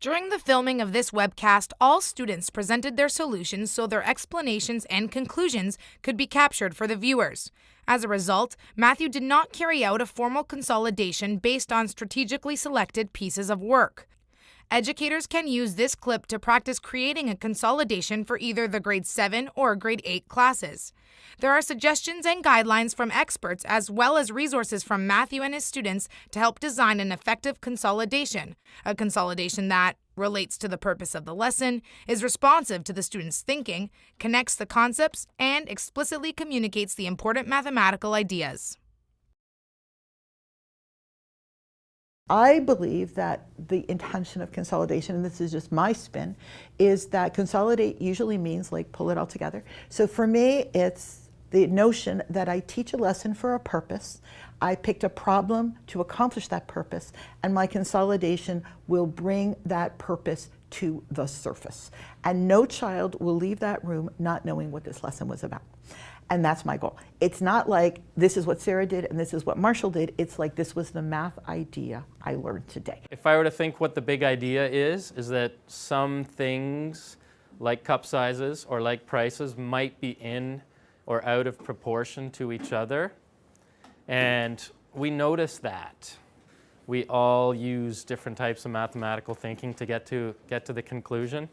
During the filming of this webcast, all students presented their solutions so their explanations and conclusions could be captured for the viewers. As a result, Matthew did not carry out a formal consolidation based on strategically selected pieces of work. Educators can use this clip to practice creating a consolidation for either the grade 7 or grade 8 classes. There are suggestions and guidelines from experts as well as resources from Matthew and his students to help design an effective consolidation, a consolidation that relates to the purpose of the lesson, is responsive to the student's thinking, connects the concepts, and explicitly communicates the important mathematical ideas. I believe that the intention of consolidation, and this is just my spin, is that consolidate usually means like pull it all together. So for me, it's the notion that I teach a lesson for a purpose. I picked a problem to accomplish that purpose, and my consolidation will bring that purpose to the surface. And no child will leave that room not knowing what this lesson was about. And that's my goal. It's not like this is what Sarah did and this is what Marshall did. It's like this was the math idea I learned today. If I were to think what the big idea is that some things like cup sizes or like prices might be in or out of proportion to each other. And we notice that. We all use different types of mathematical thinking to get to the conclusion.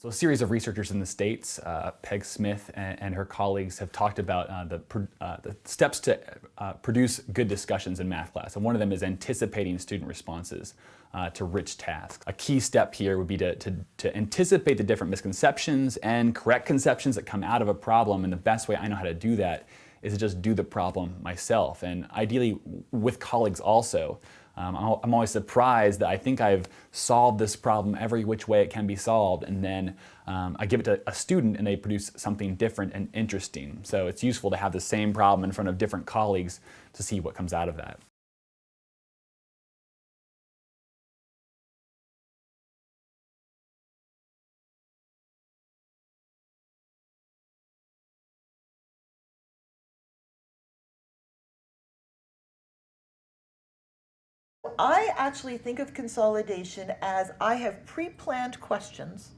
So a series of researchers in the States, Peg Smith and her colleagues, have talked about the steps to produce good discussions in math class. And one of them is anticipating student responses to rich tasks. A key step here would be to anticipate the different misconceptions and correct conceptions that come out of a problem. And the best way I know how to do that is to just do the problem myself, and ideally with colleagues also. I'm always surprised that I think I've solved this problem every which way it can be solved, and then I give it to a student and they produce something different and interesting. So it's useful to have the same problem in front of different colleagues to see what comes out of that. I actually think of consolidation as I have pre-planned questions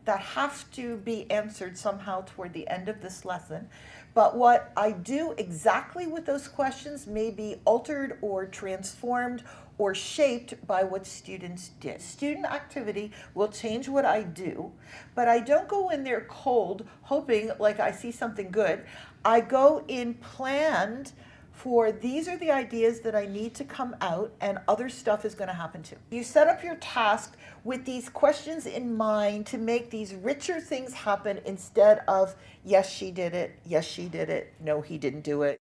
that have to be answered somehow toward the end of this lesson. But what I do exactly with those questions may be altered or transformed or shaped by what students did. Student activity will change what I do, but I don't go in there cold hoping like I see something good. I go in planned for these are the ideas that I need to come out, and other stuff is going to happen too. You set up your task with these questions in mind to make these richer things happen instead of, yes, she did it, yes, she did it, no, he didn't do it.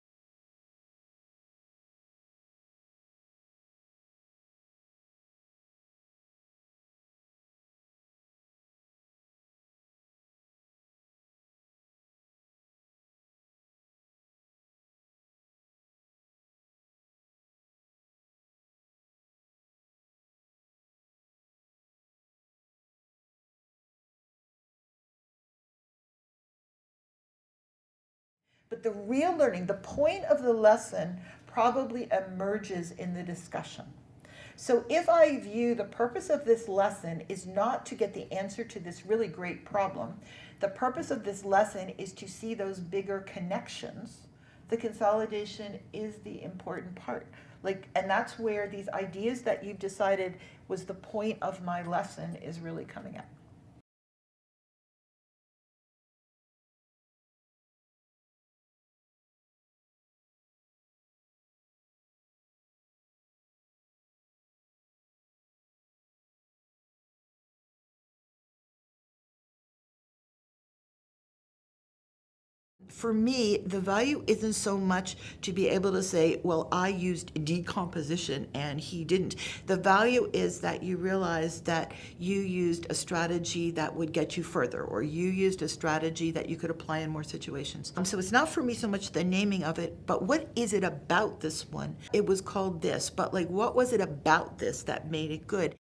But the real learning, the point of the lesson probably emerges in the discussion. So if I view the purpose of this lesson is not to get the answer to this really great problem, the purpose of this lesson is to see those bigger connections, the consolidation is the important part. And that's where these ideas that you've decided was the point of my lesson is really coming out. For me, the value isn't so much to be able to say, well, I used decomposition and he didn't. The value is that you realize that you used a strategy that would get you further, or you used a strategy that you could apply in more situations. So it's not for me so much the naming of it, but what is it about this one? It was called this, but what was it about this that made it good?